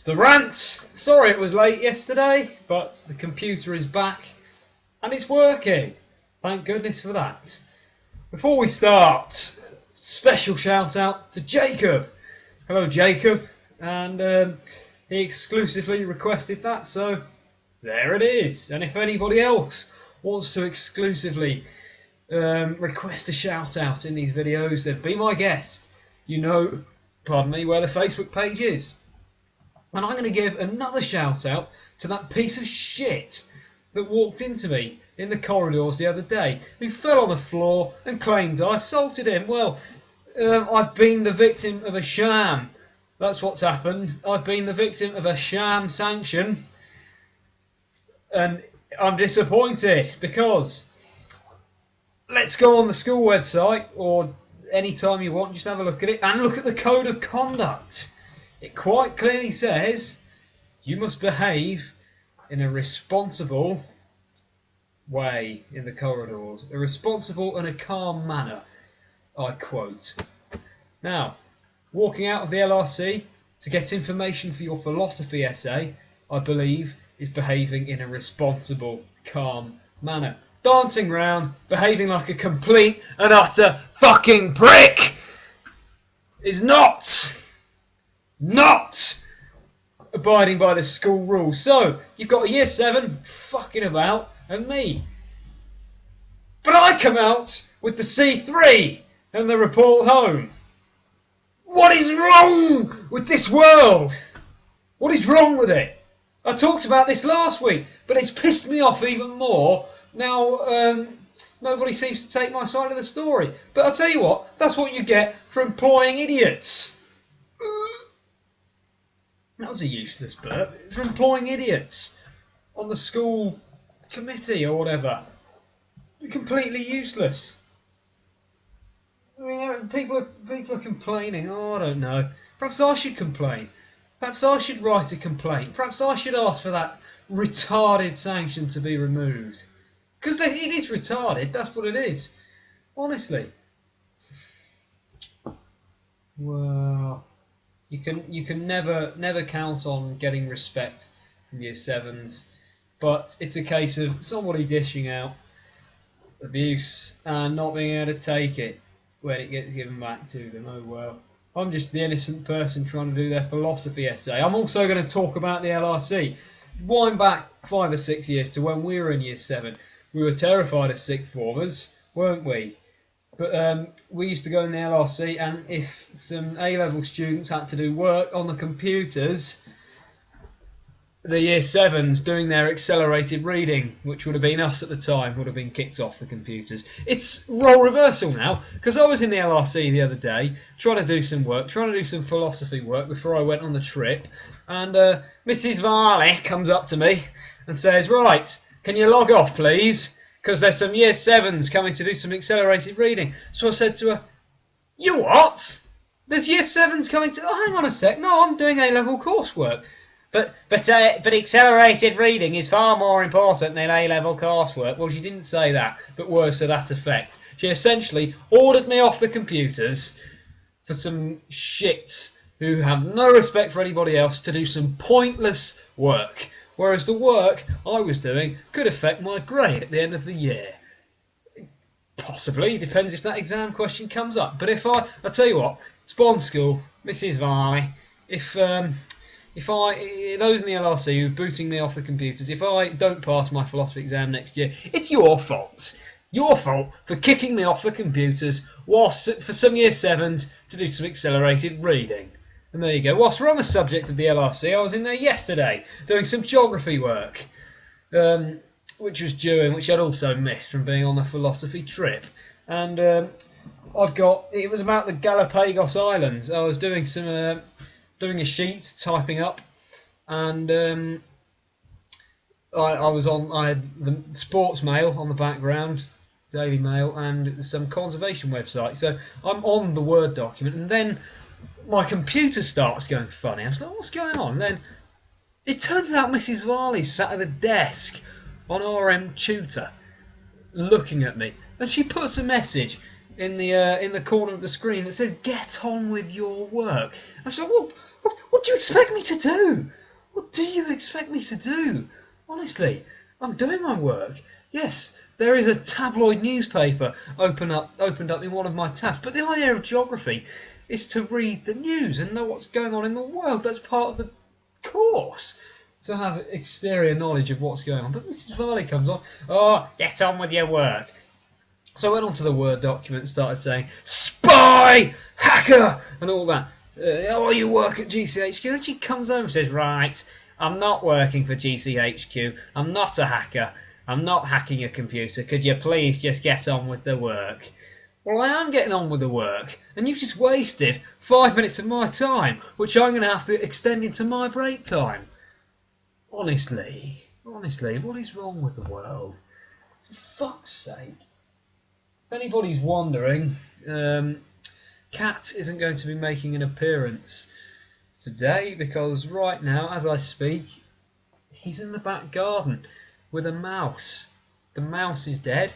It's the rant. Sorry it was late yesterday, but the computer is back and it's working. Thank goodness for that. Before we start, special shout out to Jacob. Hello, Jacob. And he exclusively requested that, so there it is. And if anybody else wants to exclusively request a shout out in these videos, then be my guest. You know, pardon me, where the Facebook page is. And I'm going to give another shout out to that piece of shit that walked into me in the corridors the other day, who fell on the floor and claimed I assaulted him. Well, I've been the victim of a sham. That's what's happened. I've been the victim of a sham sanction. And I'm disappointed because let's go on the school website, or any time you want, just have a look at it and look at the code of conduct. It quite clearly says you must behave in a responsible way in the corridors. A responsible and a calm manner, I quote. Now, walking out of the LRC to get information for your philosophy essay, I believe, is behaving in a responsible, calm manner. Dancing round, behaving like a complete and utter fucking prick is not abiding by the school rules. So, you've got a year 7 fucking about and me. But I come out with the C3 and the report home. What is wrong with this world? What is wrong with it? I talked about this last week, but it's pissed me off even more. Now, nobody seems to take my side of the story. But I'll tell you what, that's what you get for employing idiots. That was a useless burp. For employing idiots on the school committee or whatever. Completely useless. I mean, people are complaining. Oh, I don't know. Perhaps I should complain. Perhaps I should write a complaint. Perhaps I should ask for that retarded sanction to be removed. Because it is retarded. That's what it is. Honestly. Well, you can never count on getting respect from year 7s, but it's a case of somebody dishing out abuse and not being able to take it when it gets given back to them. Oh well. I'm just the innocent person trying to do their philosophy essay. I'm also going to talk about the LRC. Wind back 5 or 6 years to when we were in year 7. We were terrified of sixth formers, weren't we? But we used to go in the LRC, and if some A-level students had to do work on the computers, the year 7s doing their accelerated reading, which would have been us at the time, would have been kicked off the computers. It's role reversal now, because I was in the LRC the other day trying to do some philosophy work before I went on the trip, and Mrs. Varley comes up to me and says, "Right, can you log off please? Because there's some year 7s coming to do some accelerated reading." So I said to her, "You what? There's year 7s coming to..." "Oh, hang on a sec. No, I'm doing A-level coursework." But accelerated reading is far more important than A-level coursework. Well, she didn't say that, but words to that effect. She essentially ordered me off the computers for some shits who have no respect for anybody else to do some pointless work. Whereas the work I was doing could affect my grade at the end of the year. Possibly, depends if that exam question comes up. But I'll tell you what, Spawn School, Mrs. Varley, if those in the LRC who are booting me off the computers, if I don't pass my philosophy exam next year, it's your fault. Your fault for kicking me off the computers whilst for some year 7s to do some accelerated reading. And there you go. Whilst we're on the subject of the LRC, I was in there yesterday doing some geography work, which which I'd also missed from being on the philosophy trip. And it was about the Galapagos Islands. I was doing doing a sheet, typing up, and I had the Sports Mail on the background, Daily Mail, and some conservation website. So I'm on the Word document, and then my computer starts going funny. I was like, "What's going on?" And then it turns out Mrs. Varley's sat at the desk on RM Tutor, looking at me, and she puts a message in the corner of the screen that says "Get on with your work." I was like, what do you expect me to do? What do you expect me to do? Honestly, I'm doing my work. Yes, there is a tabloid newspaper opened up in one of my tabs, but the idea of geography is to read the news and know what's going on in the world. That's part of the course. To have exterior knowledge of what's going on. But Mrs. Varley comes on, oh, get on with your work. So I went onto the Word document and started saying, spy, hacker, and all that. Oh, you work at GCHQ? Then she comes over and says, right, I'm not working for GCHQ. I'm not a hacker. I'm not hacking your computer. Could you please just get on with the work? Well, I am getting on with the work, and you've just wasted 5 minutes of my time, which I'm going to have to extend into my break time. Honestly, what is wrong with the world? For fuck's sake. If anybody's wondering, Cat isn't going to be making an appearance today because right now, as I speak, he's in the back garden with a mouse. The mouse is dead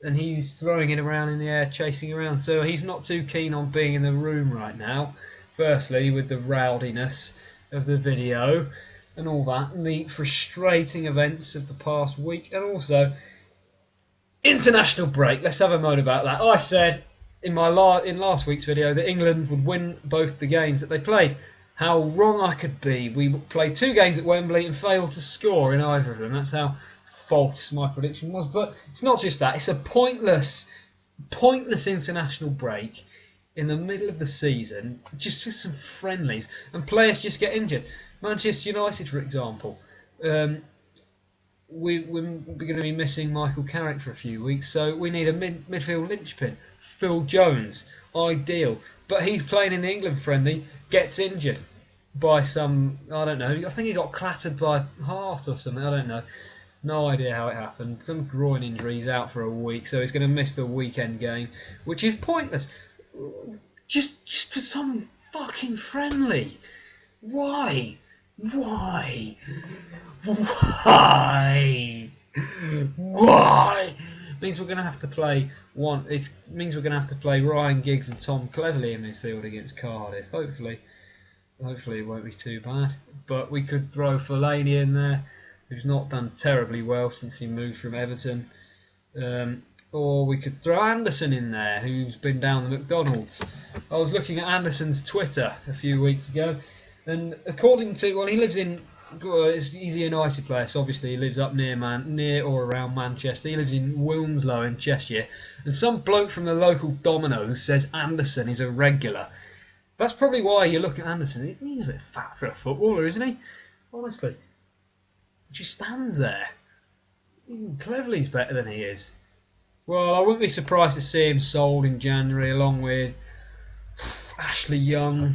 and he's throwing it around in the air, chasing around. So he's not too keen on being in the room right now. Firstly, with the rowdiness of the video and all that, and the frustrating events of the past week, and also international break. Let's have a moan about that. I said in last week's video that England would win both the games that they played. How wrong I could be. We played 2 games at Wembley and failed to score in either of them. That's how false my prediction was. But it's not just that. It's a pointless international break in the middle of the season, just for some friendlies, and players just get injured. Manchester United, for example, we're going to be missing Michael Carrick for a few weeks, so we need a midfield linchpin. Phil Jones, ideal. But he's playing in the England friendly, gets injured by some, I don't know, I think he got clattered by Hart or something, I don't know. No idea how it happened. Some groin injury, he's out for a week, so he's going to miss the weekend game, which is pointless. Just for some fucking friendly. Why? Why? Means we're going to have to play It means we're going to have to play Ryan Giggs and Tom Cleverley in midfield against Cardiff. Hopefully it won't be too bad. But we could throw Fellaini in there, who's not done terribly well since he moved from Everton. Or we could throw Anderson in there, who's been down the McDonald's. I was looking at Anderson's Twitter a few weeks ago, and according to, he lives in, he's a United player, so obviously he lives up near or around Manchester. He lives in Wilmslow in Cheshire, and some bloke from the local Domino's says Anderson is a regular. That's probably why you look at Anderson. He's a bit fat for a footballer, isn't he? Honestly. He just stands there. Even Cleverley's better than he is. Well, I wouldn't be surprised to see him sold in January along with Ashley Young.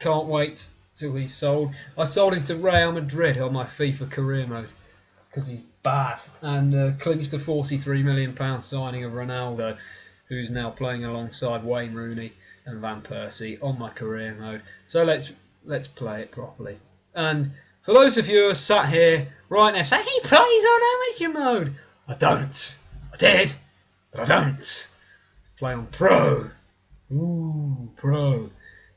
Can't wait till he's sold. I sold him to Real Madrid on my FIFA career mode because he's bad, and clinched a £43 million signing of Ronaldo, who's now playing alongside Wayne Rooney and Van Persie on my career mode. So let's play it properly. And for those of you who are sat here right now saying he plays on amateur mode, I don't. I did, but I don't. Play on pro. Ooh, pro.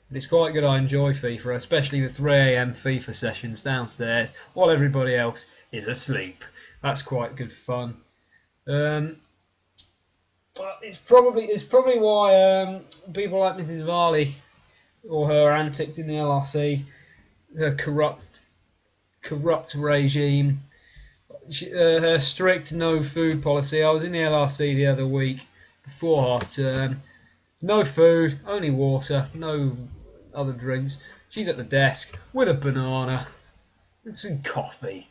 But it's quite good. I enjoy FIFA, especially the 3 AM FIFA sessions downstairs while everybody else is asleep. That's quite good fun. But it's probably why people like Mrs. Varley or her antics in the LRC, her corrupt regime, her strict no food policy. I was in the LRC the other week before half term. No food, only water, no other drinks. She's at the desk with a banana and some coffee.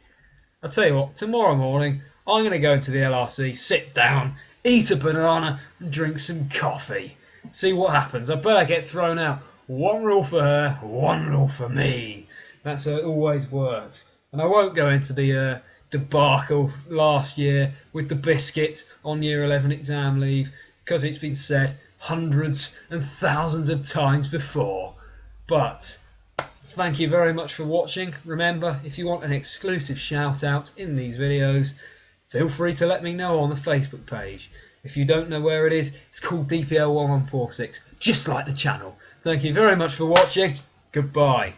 I'll tell you what, tomorrow morning I'm going to go into the LRC, sit down, eat a banana and drink some coffee. See what happens. I bet I get thrown out. 1 rule for her, 1 rule for me. That's how it always works. And I won't go into the debacle last year with the biscuit on Year 11 exam leave, because it's been said hundreds and thousands of times before. But thank you very much for watching. Remember, if you want an exclusive shout out in these videos, feel free to let me know on the Facebook page. If you don't know where it is, it's called DPL1146, just like the channel. Thank you very much for watching. Goodbye.